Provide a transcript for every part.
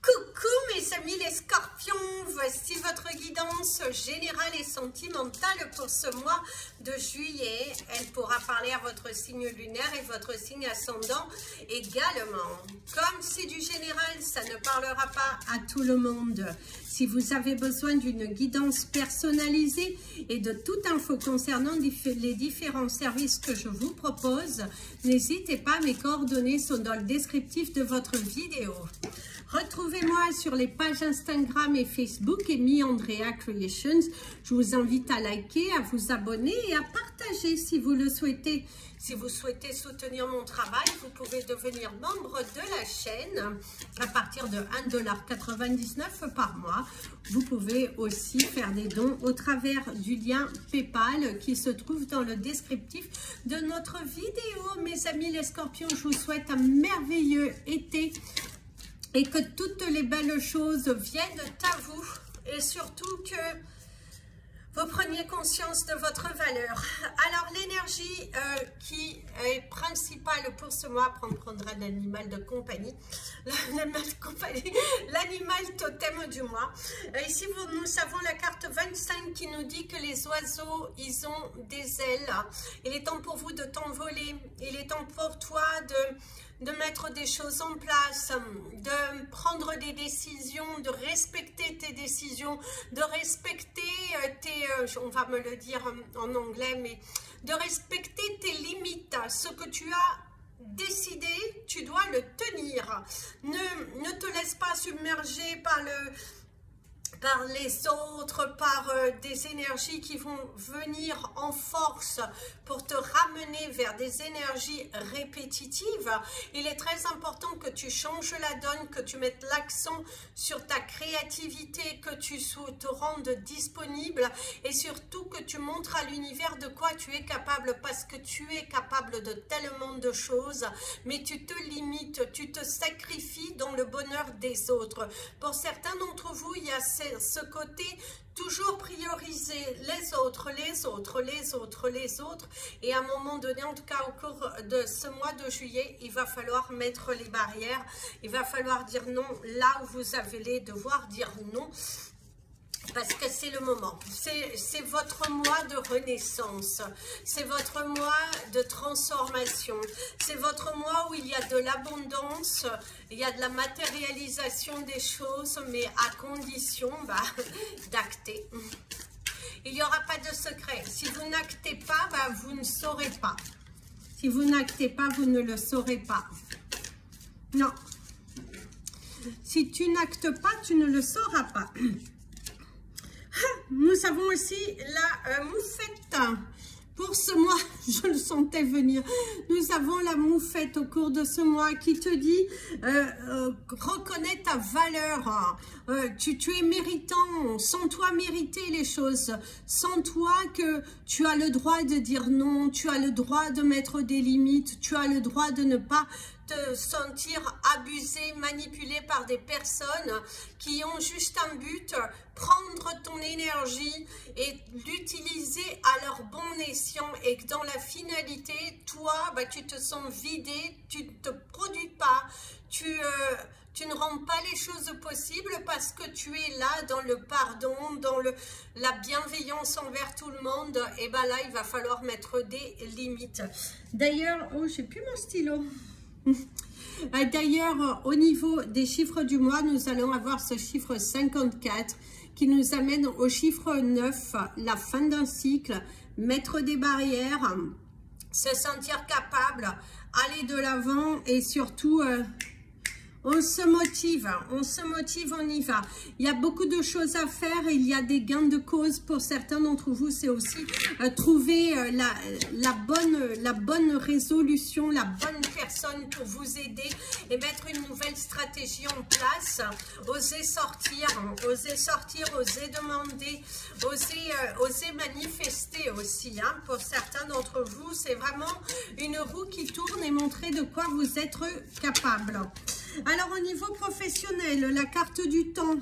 Coucou mes amis les scorpions, voici votre guidance générale et sentimentale pour ce mois de juillet. Elle pourra parler à votre signe lunaire et votre signe ascendant également. Comme c'est du général, ça ne parlera pas à tout le monde. Si vous avez besoin d'une guidance personnalisée et de toute info concernant les différents services que je vous propose, n'hésitez pas, mes coordonnées sont dans le descriptif de votre vidéo. Retrouvez-moi sur les pages Instagram et Facebook Amy Andrea Creations. Je vous invite à liker, à vous abonner et à partager si vous le souhaitez. Si vous souhaitez soutenir mon travail, vous pouvez devenir membre de la chaîne à partir de 1,99 $ par mois. Vous pouvez aussi faire des dons au travers du lien PayPal qui se trouve dans le descriptif de notre vidéo. Mes amis les scorpions, je vous souhaite un merveilleux été. Et que toutes les belles choses viennent à vous et surtout que vous preniez conscience de votre valeur. Alors l'énergie qui est principale pour ce mois, on prendra l'animal de compagnie, l'animal totem du mois. Ici nous avons la carte 25 qui nous dit que les oiseaux, ils ont des ailes. Il est temps pour vous de t'envoler, il est temps pour toi de mettre des choses en place, de prendre des décisions, de respecter tes décisions, de respecter on va me le dire en anglais, mais de respecter tes limites. Ce que tu as décidé, tu dois le tenir. Ne te laisse pas submerger par les autres, par des énergies qui vont venir en force pour te ramener vers des énergies répétitives. Il est très important que tu changes la donne, que tu mettes l'accent sur ta créativité, que tu te rendes disponible et surtout que tu montres à l'univers de quoi tu es capable, parce que tu es capable de tellement de choses, mais tu te limites, tu te sacrifies dans le bonheur des autres. Pour certains d'entre vous, il y a ce côté toujours prioriser les autres, les autres, les autres, les autres. Et à un moment donné, en tout cas au cours de ce mois de juillet, il va falloir mettre les barrières. Il va falloir dire non là où vous allez devoir dire non. Parce que c'est le moment, c'est votre mois de renaissance, c'est votre mois de transformation, c'est votre mois où il y a de l'abondance, il y a de la matérialisation des choses, mais à condition d'acter. Il n'y aura pas de secret. Si vous n'actez pas, vous ne saurez pas. Si vous n'actez pas, vous ne le saurez pas. Non. Si tu n'actes pas, tu ne le sauras pas. Nous avons aussi la moufette. Pour ce mois, je le sentais venir. Nous avons la moufette au cours de ce mois qui te dit reconnais ta valeur. Tu es méritant. Sens-toi mériter les choses. Sens-toi que tu as le droit de dire non. Tu as le droit de mettre des limites. Tu as le droit de ne pas te sentir abusé, manipulé par des personnes qui ont juste un but, prendre ton énergie et l'utiliser à leur bon escient, et que dans la finalité, toi, tu te sens vidé, tu ne te produis pas, tu ne rends pas les choses possibles parce que tu es là dans le pardon, dans la bienveillance envers tout le monde. Et là, il va falloir mettre des limites. D'ailleurs, oh, j'ai plus mon stylo. D'ailleurs, au niveau des chiffres du mois, nous allons avoir ce chiffre 54 qui nous amène au chiffre 9, la fin d'un cycle, mettre des barrières, se sentir capable, aller de l'avant et surtout on se motive, on y va. Il y a beaucoup de choses à faire et il y a des gains de cause pour certains d'entre vous. C'est aussi trouver la bonne résolution, la bonne personne pour vous aider et mettre une nouvelle stratégie en place. Oser sortir, oser demander, oser manifester aussi. Pour certains d'entre vous, c'est vraiment une roue qui tourne et montrer de quoi vous êtes capable. Alors au niveau professionnel, la carte du temps.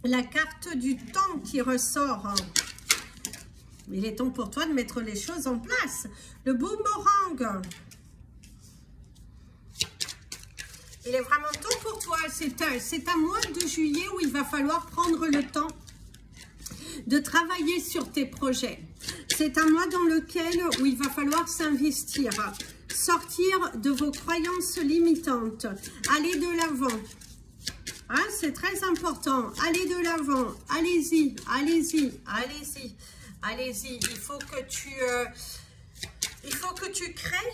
La carte du temps qui ressort. Il est temps pour toi de mettre les choses en place. Le boomerang. Il est vraiment temps pour toi. C'est un mois de juillet où il va falloir prendre le temps de travailler sur tes projets. C'est un mois dans lequel où il va falloir s'investir, sortir de vos croyances limitantes, aller de l'avant. Hein, c'est très important. Allez de l'avant. Allez-y, allez-y, allez-y, allez-y. Il faut que tu crées.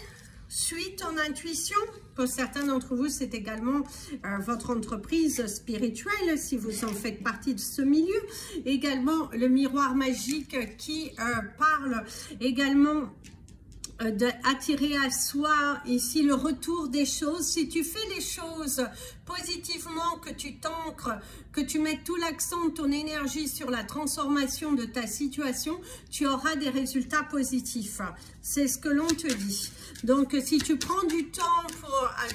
Suis ton intuition. Pour certains d'entre vous, c'est également votre entreprise spirituelle, si vous en faites partie de ce milieu. Également, le miroir magique qui parle également d'attirer à soi ici le retour des choses. Si tu fais les choses positivement, que tu t'ancres, que tu mets tout l'accent, ton énergie sur la transformation de ta situation, tu auras des résultats positifs. C'est ce que l'on te dit. Donc, si tu prends du temps,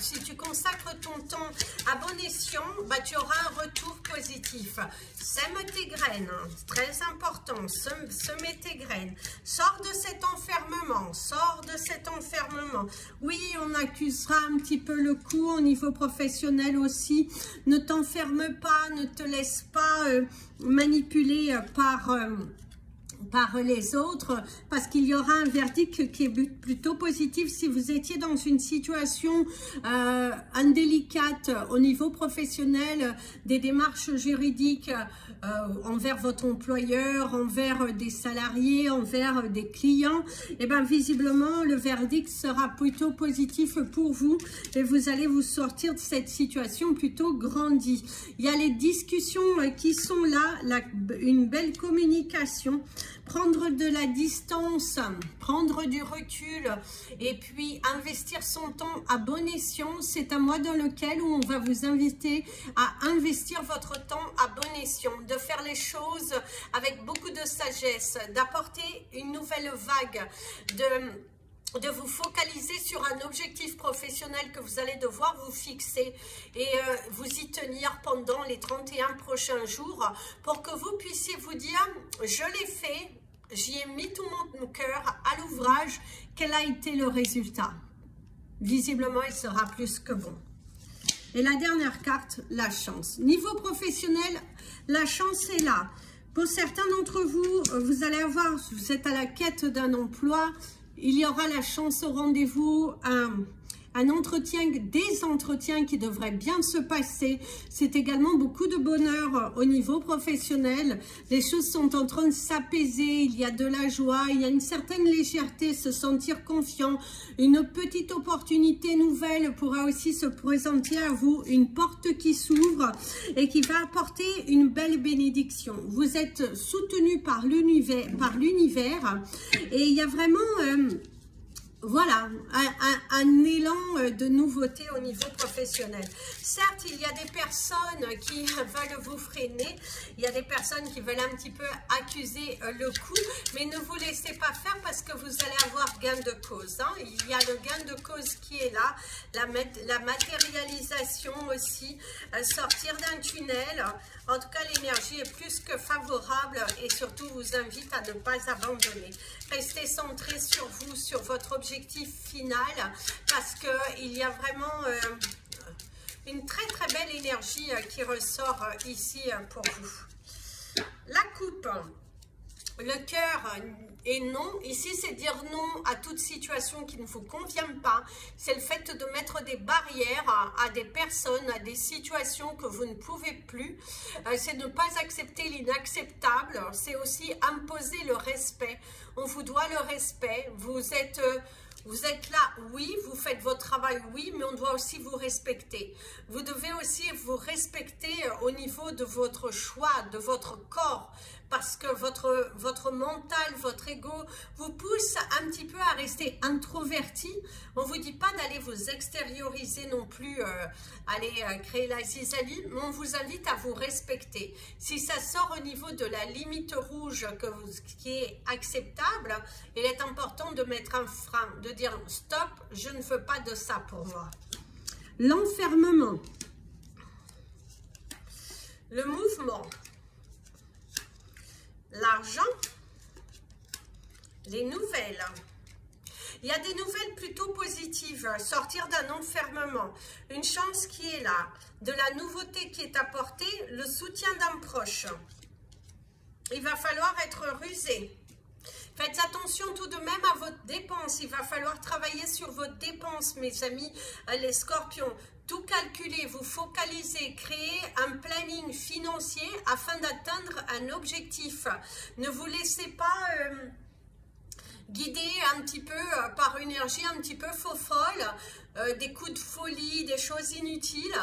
si tu consacres ton temps à bon escient, bah, tu auras un retour positif. Sème tes graines, très important, semer tes graines. Sors de cet enfermement, sors de cet enfermement. Oui, on accusera un petit peu le coup au niveau professionnel aussi. Ne t'enferme pas, ne te laisse pas manipuler par les autres, parce qu'il y aura un verdict qui est plutôt positif. Si vous étiez dans une situation indélicate au niveau professionnel, des démarches juridiques envers votre employeur, envers des salariés, envers des clients, et bien visiblement le verdict sera plutôt positif pour vous et vous allez vous sortir de cette situation plutôt grandie. Il y a les discussions qui sont là, une belle communication, prendre de la distance, prendre du recul et puis investir son temps à bon escient. C'est un mois dans lequel où on va vous inviter à investir votre temps à bon escient, de faire les choses avec beaucoup de sagesse, d'apporter une nouvelle vague, de vous focaliser sur un objectif professionnel que vous allez devoir vous fixer et vous y tenir pendant les 31 prochains jours pour que vous puissiez vous dire « je l'ai fait, j'y ai mis tout mon cœur à l'ouvrage, quel a été le résultat ?» Visiblement, il sera plus que bon. Et la dernière carte, la chance. Niveau professionnel, la chance est là. Pour certains d'entre vous, vous allez avoir, vous êtes à la quête d'un emploi, il y aura la chance au rendez-vous, un entretien, des entretiens qui devraient bien se passer. C'est également beaucoup de bonheur au niveau professionnel. Les choses sont en train de s'apaiser, il y a de la joie, il y a une certaine légèreté, se sentir confiant. Une petite opportunité nouvelle pourra aussi se présenter à vous, une porte qui s'ouvre et qui va apporter une belle bénédiction. Vous êtes soutenu par l'univers et il y a vraiment... voilà, un élan de nouveauté au niveau professionnel. Certes, il y a des personnes qui veulent vous freiner, il y a des personnes qui veulent un petit peu accuser le coup, mais ne vous laissez pas faire parce que vous allez avoir gain de cause. Hein. Il y a le gain de cause qui est là, la matérialisation aussi, sortir d'un tunnel. En tout cas, l'énergie est plus que favorable et surtout vous invite à ne pas abandonner. Restez centré sur vous, sur votre objectif final parce qu'il y a vraiment une très très belle énergie qui ressort ici pour vous. La coupe, le cœur et non, ici c'est dire non à toute situation qui ne vous convient pas, c'est le fait de mettre des barrières à des personnes, à des situations que vous ne pouvez plus, c'est ne pas accepter l'inacceptable, c'est aussi imposer le respect, on vous doit le respect, vous êtes là, oui, vous faites votre travail, oui, mais on doit aussi vous respecter. Vous devez aussi vous respecter au niveau de votre choix, de votre corps, parce que votre mental, votre ego vous pousse un petit peu à rester introverti. On ne vous dit pas d'aller vous extérioriser non plus, aller créer la zizanie, mais on vous invite à vous respecter. Si ça sort au niveau de la limite rouge qui est acceptable, il est important de mettre un frein, de dire stop, je ne veux pas de ça pour moi. L'enfermement, le mouvement, l'argent, les nouvelles. Il y a des nouvelles plutôt positives, sortir d'un enfermement, une chance qui est là, de la nouveauté qui est apportée, le soutien d'un proche. Il va falloir être rusé. Faites attention tout de même à votre dépense. Il va falloir travailler sur votre dépense, mes amis, les scorpions. Tout calculer, vous focaliser, créer un planning financier afin d'atteindre un objectif. Ne vous laissez pas guider un petit peu par une énergie un petit peu folle, des coups de folie, des choses inutiles.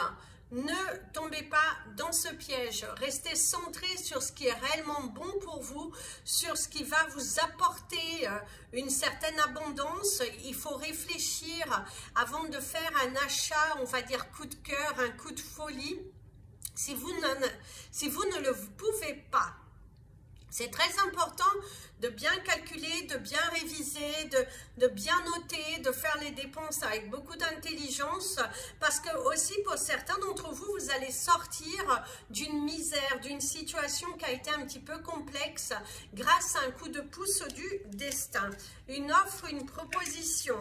Ne tombez pas dans ce piège. Restez centré sur ce qui est réellement bon pour vous, sur ce qui va vous apporter une certaine abondance. Il faut réfléchir avant de faire un achat, on va dire coup de cœur, un coup de folie. Si vous ne le pouvez pas, c'est très important de bien calculer, de bien réviser, de bien noter, de faire les dépenses avec beaucoup d'intelligence, parce que aussi pour certains d'entre vous, vous allez sortir d'une misère, d'une situation qui a été un petit peu complexe grâce à un coup de pouce du destin. Une offre, une proposition,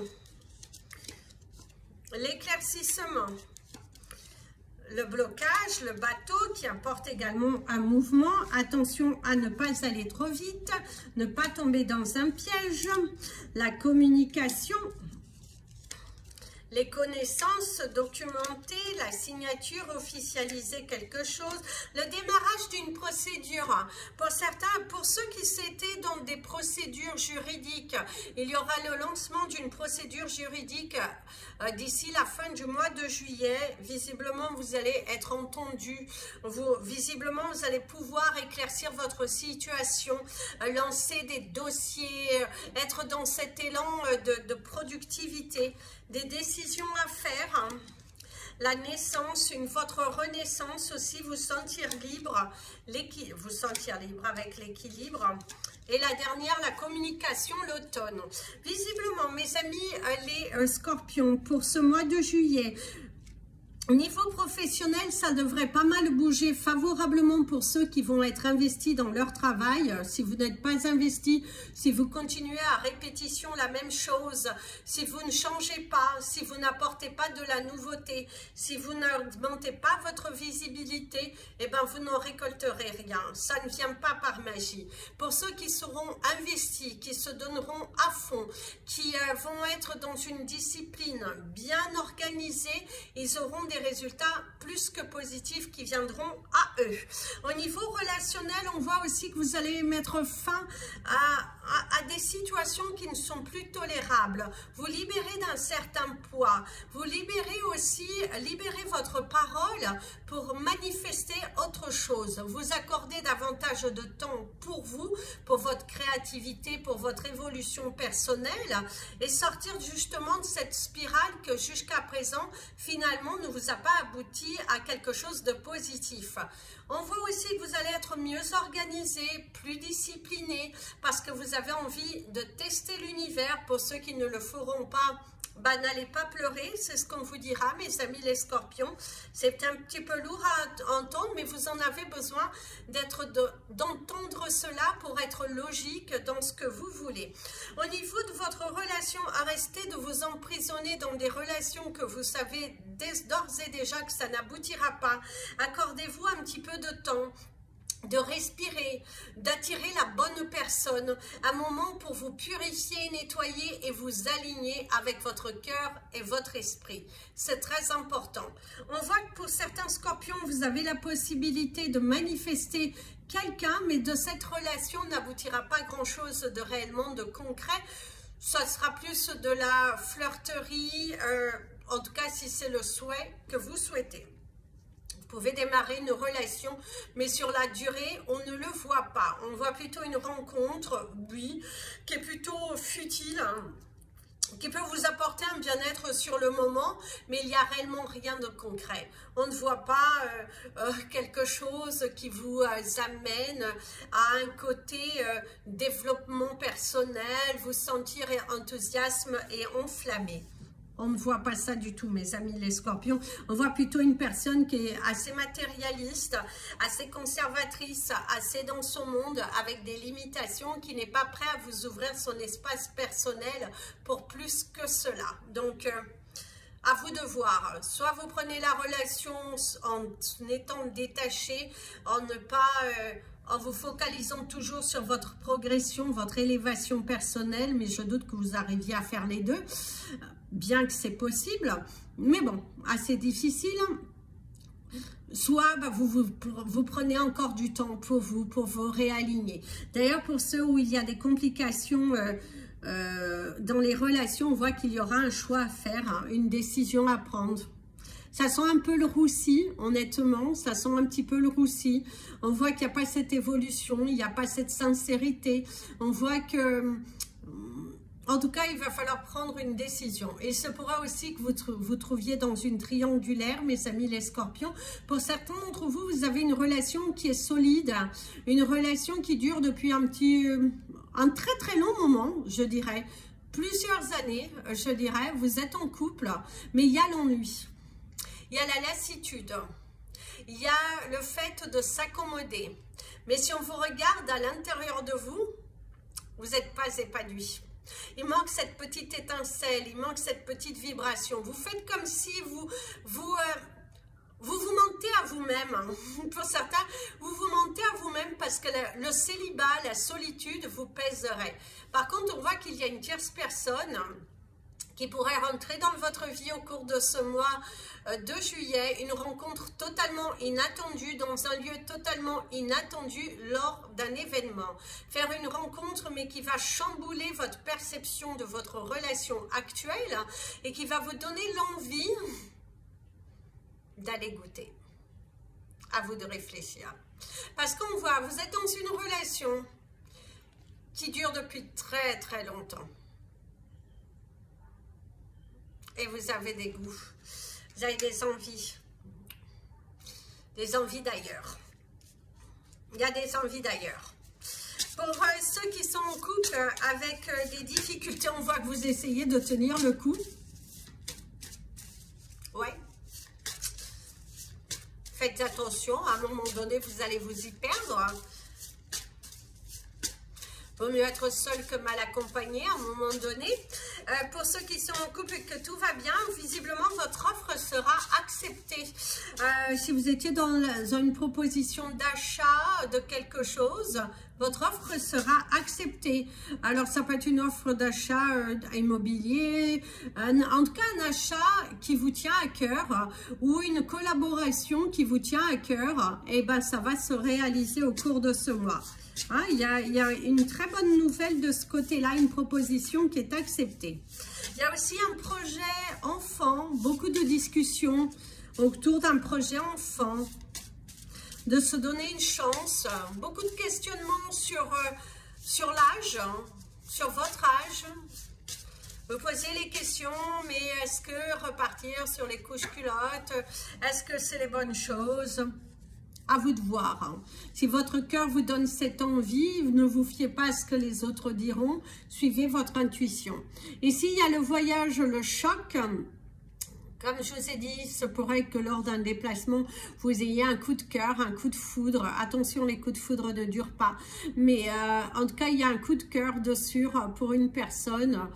l'éclaircissement. Le blocage, le bateau qui apporte également un mouvement. Attention à ne pas aller trop vite, ne pas tomber dans un piège. La communication, les connaissances documentées, la signature, officialiser quelque chose, le démarrage d'une procédure. Pour certains, pour ceux qui étaient dans des procédures juridiques, il y aura le lancement d'une procédure juridique d'ici la fin du mois de juillet. Visiblement, vous allez être entendu. Visiblement, vous allez pouvoir éclaircir votre situation, lancer des dossiers, être dans cet élan de productivité. Des décisions à faire, la naissance, votre renaissance aussi, vous sentir libre, vous sentir libre avec l'équilibre. Et la dernière, la communication, l'automne. Visiblement, mes amis, les scorpions, pour ce mois de juillet, au niveau professionnel, ça devrait pas mal bouger favorablement pour ceux qui vont être investis dans leur travail. Si vous n'êtes pas investi, si vous continuez à répétition la même chose, si vous ne changez pas, si vous n'apportez pas de la nouveauté, si vous n'augmentez pas votre visibilité, eh ben vous n'en récolterez rien. Ça ne vient pas par magie. Pour ceux qui seront investis, qui se donneront à fond, qui vont être dans une discipline bien organisée, ils auront des résultats plus que positifs qui viendront à eux. Au niveau relationnel, on voit aussi que vous allez mettre fin à des situations qui ne sont plus tolérables. Vous libérez d'un certain poids. Vous libérez aussi, libérez votre parole pour manifester autre chose. Vous accordez davantage de temps pour vous, pour votre créativité, pour votre évolution personnelle et sortir justement de cette spirale que jusqu'à présent, finalement, ne vous a pas abouti à quelque chose de positif. On voit aussi que vous allez être mieux organisé, plus discipliné, parce que vous avez envie de tester l'univers. Pour ceux qui ne le feront pas, bah, n'allez pas pleurer, c'est ce qu'on vous dira, mes amis les scorpions. C'est un petit peu lourd à entendre, mais vous en avez besoin d'entendre cela pour être logique dans ce que vous voulez. Au niveau de votre relation, arrêtez de vous emprisonner dans des relations que vous savez d'ores et déjà que ça n'aboutira pas. Accordez-vous un petit peu de temps, de respirer, d'attirer la bonne personne, un moment pour vous purifier, nettoyer et vous aligner avec votre cœur et votre esprit. C'est très important. On voit que pour certains scorpions, vous avez la possibilité de manifester quelqu'un, mais de cette relation n'aboutira pas grand-chose de réellement de concret. Ça sera plus de la flirterie, en tout cas si c'est le souhait que vous souhaitez. Vous pouvez démarrer une relation, mais sur la durée, on ne le voit pas. On voit plutôt une rencontre, oui, qui est plutôt futile, hein, qui peut vous apporter un bien-être sur le moment, mais il n'y a réellement rien de concret. On ne voit pas quelque chose qui vous amène à un côté développement personnel, vous sentir enthousiasme et enflammé. On ne voit pas ça du tout, mes amis les scorpions. On voit plutôt une personne qui est assez matérialiste, assez conservatrice, assez dans son monde, avec des limitations, qui n'est pas prêt à vous ouvrir son espace personnel pour plus que cela. Donc, à vous de voir. Soit vous prenez la relation en étant détaché, en vous focalisant toujours sur votre progression, votre élévation personnelle, mais je doute que vous arriviez à faire les deux, bien que c'est possible, mais bon, assez difficile. Soit vous prenez encore du temps pour vous réaligner. D'ailleurs, pour ceux où il y a des complications dans les relations, on voit qu'il y aura un choix à faire, hein, une décision à prendre. Ça sent un peu le roussi, honnêtement, ça sent un petit peu le roussi. On voit qu'il n'y a pas cette évolution, il n'y a pas cette sincérité. On voit que, en tout cas, il va falloir prendre une décision. Il se pourra aussi que vous trouviez dans une triangulaire, mes amis les scorpions. Pour certains d'entre vous, vous avez une relation qui est solide, une relation qui dure depuis un très très long moment, je dirais. Plusieurs années, je dirais. Vous êtes en couple, mais il y a l'ennui. Il y a la lassitude, il y a le fait de s'accommoder. Mais si on vous regarde à l'intérieur de vous, vous n'êtes pas épanoui. Il manque cette petite étincelle, il manque cette petite vibration. Vous faites comme si vous mentez à vous-même. Pour certains, vous mentez à vous-même parce que le célibat, la solitude vous pèserait. Par contre, on voit qu'il y a une tierce personne qui pourrait rentrer dans votre vie au cours de ce mois de juillet, une rencontre totalement inattendue, dans un lieu totalement inattendu lors d'un événement. Faire une rencontre mais qui va chambouler votre perception de votre relation actuelle et qui va vous donner l'envie d'aller goûter. À vous de réfléchir. Parce qu'on voit, vous êtes dans une relation qui dure depuis très très longtemps. Et vous avez des goûts, vous avez des envies d'ailleurs. Il y a des envies d'ailleurs. Pour ceux qui sont en couple avec des difficultés, on voit que vous essayez de tenir le coup. Ouais. Faites attention, à un moment donné, vous allez vous y perdre. Vaut mieux être seul que mal accompagné à un moment donné. Pour ceux qui sont en couple et que tout va bien, visiblement votre offre sera acceptée. Si vous étiez dans une proposition d'achat de quelque chose, votre offre sera acceptée. Alors ça peut être une offre d'achat immobilier, en tout cas un achat qui vous tient à cœur ou une collaboration qui vous tient à cœur, et ben ça va se réaliser au cours de ce mois. Hein, il y a une très bonne nouvelle de ce côté-là, une proposition qui est acceptée. Il y a aussi un projet enfant, beaucoup de discussions autour d'un projet enfant, de se donner une chance, beaucoup de questionnements sur l'âge, sur votre âge. Vous posez les questions, mais est-ce que repartir sur les couches culottes, est-ce que c'est les bonnes choses ? À vous de voir. Hein. Si votre cœur vous donne cette envie, ne vous fiez pas à ce que les autres diront, suivez votre intuition. Ici, il y a le voyage, le choc. Comme je vous ai dit, il se pourrait que lors d'un déplacement, vous ayez un coup de cœur, un coup de foudre. Attention, les coups de foudre ne durent pas. Mais en tout cas, il y a un coup de cœur de sûr pour une personne.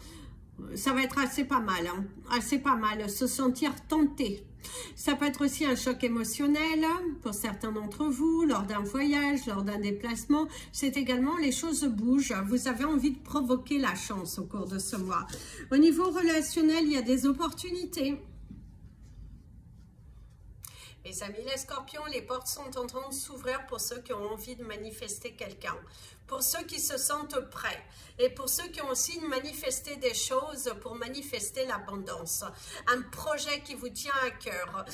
Ça va être assez pas mal. Hein. Assez pas mal. Se sentir tenté. Ça peut être aussi un choc émotionnel pour certains d'entre vous, lors d'un voyage, lors d'un déplacement. C'est également les choses bougent. Vous avez envie de provoquer la chance au cours de ce mois. Au niveau relationnel, il y a des opportunités. Mes amis les scorpions, les portes sont en train de s'ouvrir pour ceux qui ont envie de manifester quelqu'un. Pour ceux qui se sentent prêts et pour ceux qui ont aussi manifesté des choses pour manifester l'abondance. Un projet qui vous tient à cœur,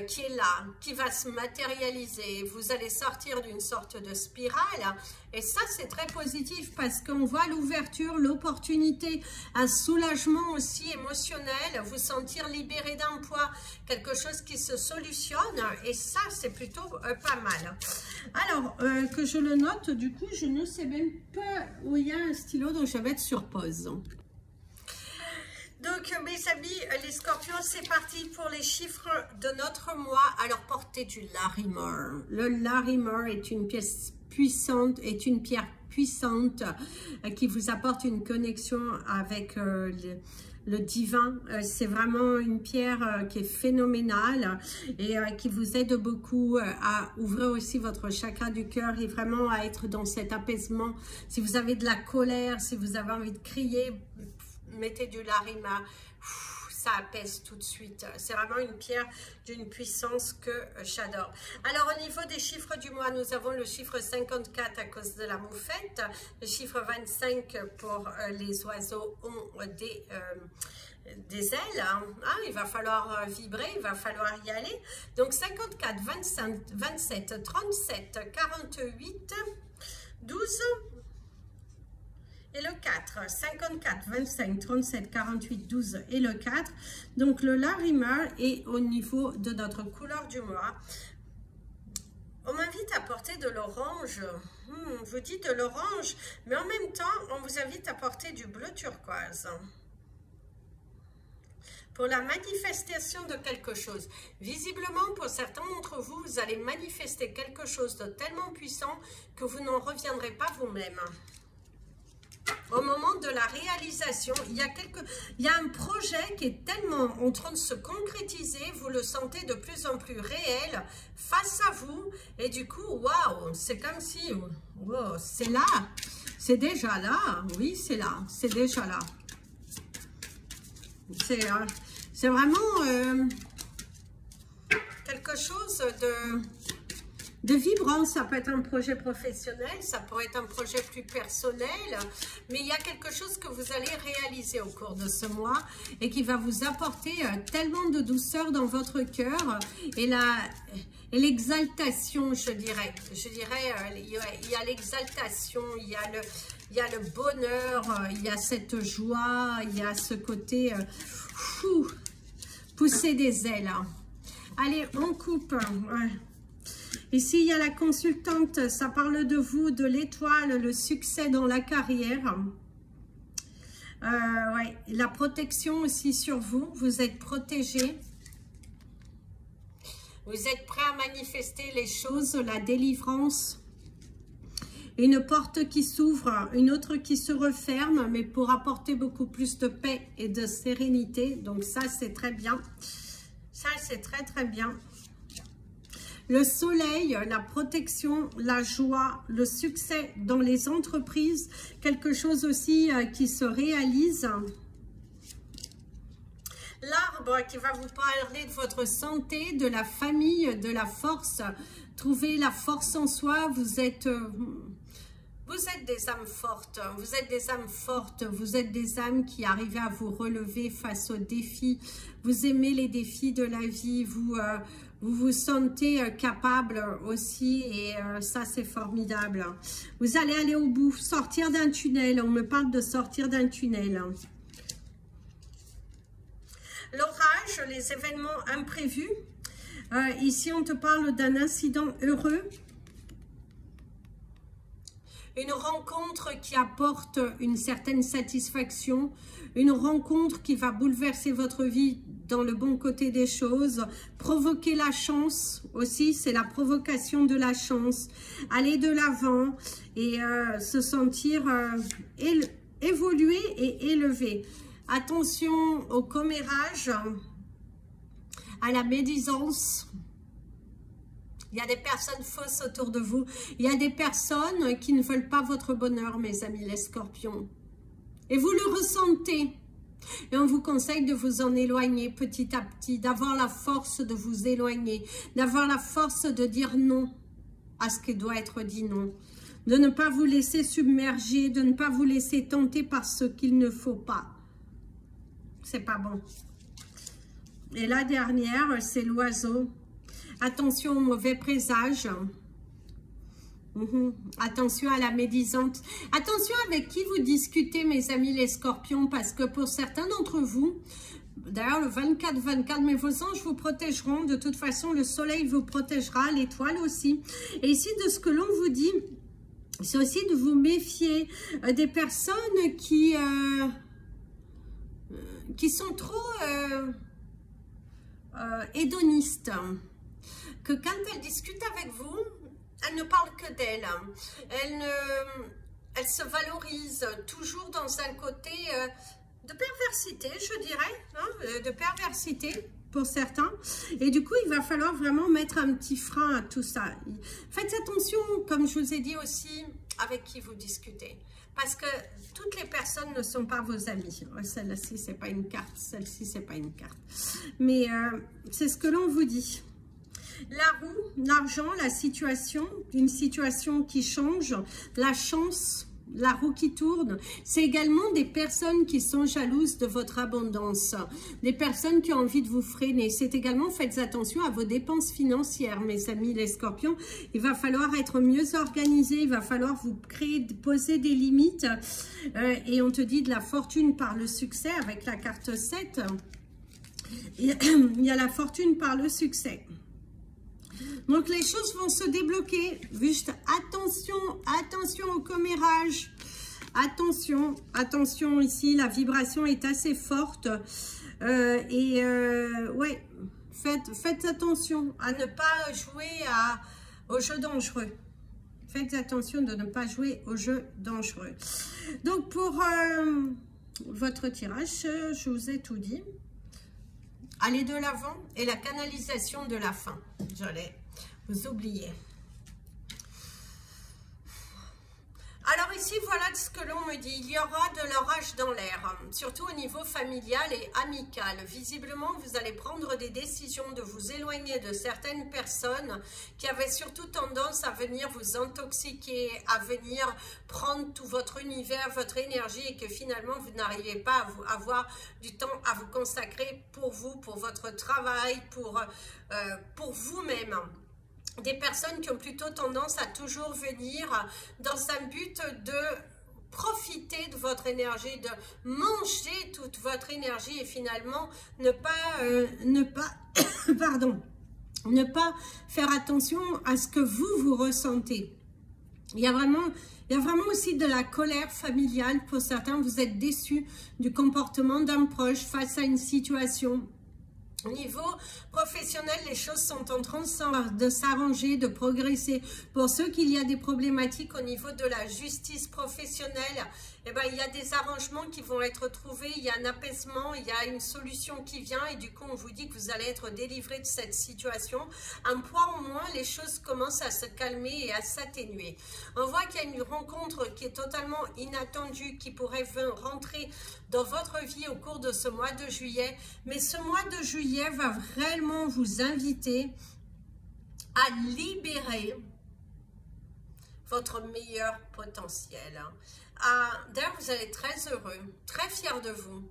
qui est là, qui va se matérialiser. Vous allez sortir d'une sorte de spirale et ça c'est très positif parce qu'on voit l'ouverture, l'opportunité, un soulagement aussi émotionnel, vous sentir libéré d'un poids, quelque chose qui se solutionne et ça c'est plutôt pas mal. Alors que je le note, du coup je ne sais même pas où il y a un stylo, donc je vais mettre sur pause. Donc mes amis, les scorpions, c'est parti pour les chiffres de notre mois. Alors portez du Larimar. Le Larimar est une pièce puissante, est une pierre puissante qui vous apporte une connexion avec le divin. C'est vraiment une pierre qui est phénoménale et qui vous aide beaucoup à ouvrir aussi votre chakra du cœur et vraiment à être dans cet apaisement. Si vous avez de la colère, si vous avez envie de crier, mettez du Larimar, ça apaise tout de suite. C'est vraiment une pierre d'une puissance que j'adore. Alors au niveau des chiffres du mois, nous avons le chiffre 54 à cause de la moufette, le chiffre 25 pour les oiseaux ont des ailes, hein. Il va falloir vibrer, il va falloir y aller. Donc 54, 25, 27, 37, 48, 12 et le 4, 54, 25, 37, 48, 12 et le 4. Donc le Larimar est au niveau de notre couleur du mois. On m'invite à porter de l'orange. Je vous dis de l'orange, mais en même temps, on vous invite à porter du bleu turquoise. Pour la manifestation de quelque chose. Visiblement, pour certains d'entre vous, vous allez manifester quelque chose de tellement puissant que vous n'en reviendrez pas vous-même. Au moment de la réalisation, il y a un projet qui est tellement en train de se concrétiser, vous le sentez de plus en plus réel face à vous, et du coup, waouh, c'est comme si, wow, c'est là, c'est déjà là, oui, c'est là, c'est déjà là. C'est vraiment quelque chose de vibrant. Ça peut être un projet professionnel, ça pourrait être un projet plus personnel, mais il y a quelque chose que vous allez réaliser au cours de ce mois et qui va vous apporter tellement de douceur dans votre cœur et l'exaltation, je dirais, il y a l'exaltation, il y a le bonheur, il y a cette joie, il y a ce côté pousser des ailes. Allez, on coupe. Ouais. Ici, il y a la consultante, ça parle de vous, de l'étoile, le succès dans la carrière. Ouais. La protection aussi sur vous, vous êtes protégé. Vous êtes prêt à manifester les choses, la délivrance. Une porte qui s'ouvre, une autre qui se referme, mais pour apporter beaucoup plus de paix et de sérénité. Donc ça, c'est très bien. Ça, c'est très, très bien. Le soleil, la protection, la joie, le succès dans les entreprises, quelque chose aussi qui se réalise. L'arbre qui va vous parler de votre santé, de la famille, de la force. Trouvez la force en soi, vous êtes des âmes fortes, vous êtes des âmes fortes, vous êtes des âmes qui arrivent à vous relever face aux défis. Vous aimez les défis de la vie, vous vous sentez capable aussi et ça c'est formidable. Vous allez aller au bout, sortir d'un tunnel, on me parle de sortir d'un tunnel. L'orage, les événements imprévus. Ici on te parle d'un incident heureux. Une rencontre qui apporte une certaine satisfaction, une rencontre qui va bouleverser votre vie dans le bon côté des choses, provoquer la chance aussi, c'est la provocation de la chance, aller de l'avant et se sentir évoluer et élevé. Attention au commérage, à la médisance. Il y a des personnes fausses autour de vous. Il y a des personnes qui ne veulent pas votre bonheur, mes amis les scorpions. Et vous le ressentez. Et on vous conseille de vous en éloigner petit à petit, d'avoir la force de vous éloigner, d'avoir la force de dire non à ce qui doit être dit non, de ne pas vous laisser submerger, de ne pas vous laisser tenter par ce qu'il ne faut pas. C'est pas bon. Et la dernière, c'est l'oiseau. Attention aux mauvais présages. Attention à la médisante. Attention avec qui vous discutez, mes amis les scorpions, parce que pour certains d'entre vous, d'ailleurs le 24-24, mais vos anges vous protégeront. De toute façon, le soleil vous protégera, l'étoile aussi. Et ici, de ce que l'on vous dit, c'est aussi de vous méfier des personnes qui qui sont trop hédonistes, que quand elles discutent avec vous, elles ne parlent que d'elles. Elles se valorisent toujours dans un côté de perversité, je dirais, hein, de perversité pour certains. Et du coup, il va falloir vraiment mettre un petit frein à tout ça. Faites attention, comme je vous ai dit aussi, avec qui vous discutez. Parce que toutes les personnes ne sont pas vos amis. Celle-ci, c'est pas une carte. Celle-ci, c'est pas une carte. Mais c'est ce que l'on vous dit. La roue, l'argent, la situation, une situation qui change, la chance, la roue qui tourne. C'est également des personnes qui sont jalouses de votre abondance, des personnes qui ont envie de vous freiner. C'est également, faites attention à vos dépenses financières, mes amis les scorpions. Il va falloir être mieux organisé, il va falloir vous poser des limites. Et on te dit de la fortune par le succès avec la carte 7. Il y a la fortune par le succès. Donc, les choses vont se débloquer. Juste attention, attention au commérage. Attention, attention ici, la vibration est assez forte. Ouais, faites attention à ne pas jouer aux jeux dangereux. Faites attention de ne pas jouer aux jeux dangereux. Donc, pour votre tirage, je vous ai tout dit. Allez de l'avant et la canalisation de la fin. J'allais vous oublier. Alors ici, voilà ce que l'on me dit. Il y aura de l'orage dans l'air, surtout au niveau familial et amical. Visiblement, vous allez prendre des décisions de vous éloigner de certaines personnes qui avaient surtout tendance à venir vous intoxiquer, à venir prendre tout votre univers, votre énergie et que finalement, vous n'arrivez pas à avoir du temps à vous consacrer pour vous, pour votre travail, pour vous-même. Des personnes qui ont plutôt tendance à toujours venir dans un but de profiter de votre énergie, de manger toute votre énergie et finalement ne pas faire attention à ce que vous ressentez. Il y a vraiment aussi de la colère familiale pour certains. Vous êtes déçus du comportement d'un proche face à une situation. Au niveau professionnel, les choses sont en train de s'arranger, de progresser. Pour ceux qu'il y a des problématiques au niveau de la justice professionnelle, eh ben, il y a des arrangements qui vont être trouvés, il y a un apaisement, il y a une solution qui vient et du coup, on vous dit que vous allez être délivré de cette situation. Un point au moins, les choses commencent à se calmer et à s'atténuer. On voit qu'il y a une rencontre qui est totalement inattendue, qui pourrait rentrer dans votre vie au cours de ce mois de juillet. Mais ce mois de juillet va réellement vous inviter à libérer votre meilleur potentiel. D'ailleurs, vous allez être très heureux, très fier de vous,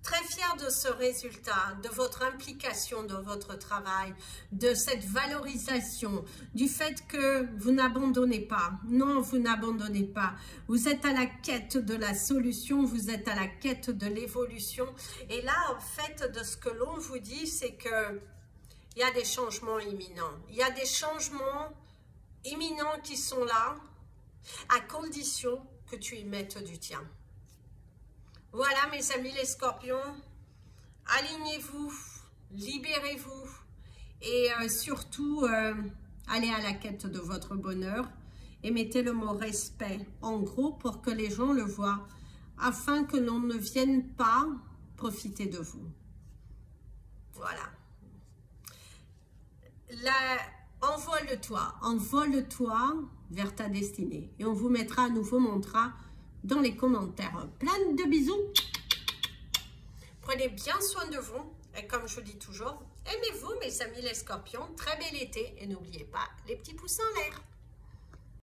très fier de ce résultat, de votre implication dans votre travail, de cette valorisation, du fait que vous n'abandonnez pas. Non, vous n'abandonnez pas. Vous êtes à la quête de la solution, vous êtes à la quête de l'évolution. Et là, en fait, de ce que l'on vous dit, c'est que il y a des changements imminents. Il y a des changements imminents qui sont là, à condition que tu y mettes du tien. Voilà mes amis les scorpions, alignez-vous, libérez-vous et surtout allez à la quête de votre bonheur et mettez le mot respect en gros pour que les gens le voient afin que l'on ne vienne pas profiter de vous. Voilà. Envole-toi vers ta destinée. Et on vous mettra à nouveau mantra dans les commentaires. Plein de bisous. Prenez bien soin de vous. Et comme je vous dis toujours, aimez-vous mes amis les scorpions. Très bel été. Et n'oubliez pas les petits pouces en l'air.